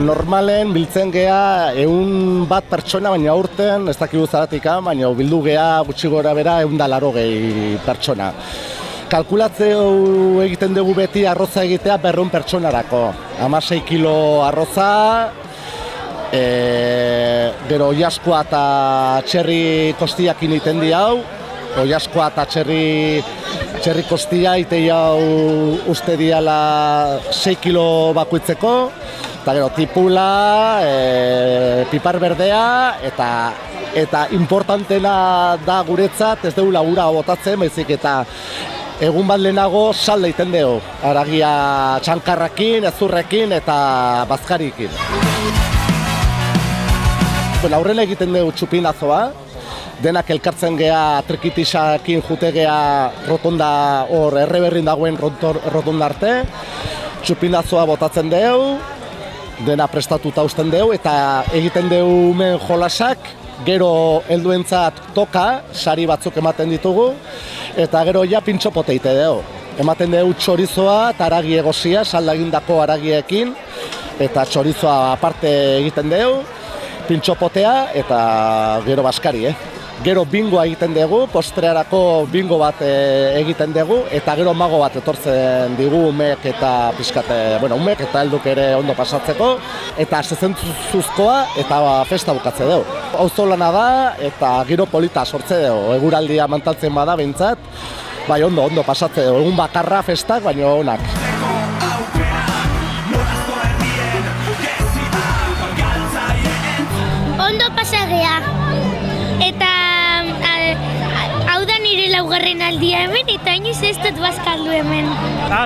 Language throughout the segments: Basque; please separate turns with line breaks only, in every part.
normalen biltzen gea 101 pertsona, baina aurten, ez dakigu zaratik, baina bildu gea gutxi gora bera 180 pertsona. Kalkulatzeu egiten dugu beti arroza egitea 200 pertsonarako. 16 kilo arroza, gero oilaskoa eta txerri kostiakin iten di hau, oilaskoa eta txerri kostia itei hau uste diala 6 kilo bakoitzeko, eta gero tipula, pipar berdea, eta importantena da guretzat, ez dugu lagura botatzen, baizik eta egun bat lehenago salda iten dugu, haragia txankarrakin, ezurrekin eta bazkarikin. Aurrena egiten dugu txupinazoa, denak elkartzen gea trikitisakin jute gea rotonda hor erreberrin dagoen rotonda arte, txupinazoa botatzen dugu, dena prestatuta uzten dugu eta egiten dugu hemen jolasak, gero helduentzat toka, sari batzuk ematen ditugu, eta gero ja pintxopote ite dugu. Ematen dugu txorizoa eta haragi egosia, salda egindako haragiekin, eta txorizoa aparte egiten dugu, pintxopotea eta gero baskari. Gero bingoa egiten dugu, postrearako bingo bat egiten dugu, eta gero mago bat etortzen digu umeek eta pixkate, umeek eta helduk ere ondo pasatzeko, eta sezentzuzkoa eta festa bukatze dugu. Auzolana da eta giro polita sortze dugu, eguraldia mantaltzen bada behintzat, bai ondo pasatze dugu, egun bakarra festak, baina onak.
Ondo pasagea, eta hau da nire laugarren aldia hemen, eta inoiz ez dut bazkaldu hemen.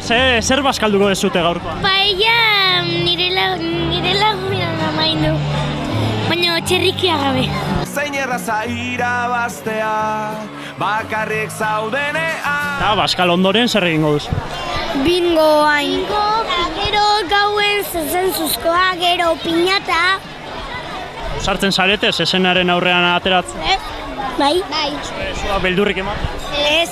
Zer bazkalduko dezute gaurkoa?
Paella nire lagunan amaindu, baina txerrikia gabe.
Zein erraza irabaztea, bakarrik zaudenean.
Eta bazkal ondoren zer egingo duzu?
Bingo hain. Gero gauen zezentzuzkoa, gero piñata.
Sartzen zarete, zezenaren aurrean ateratzen?
Bai.
Zua beldurrik ematen?
Ez.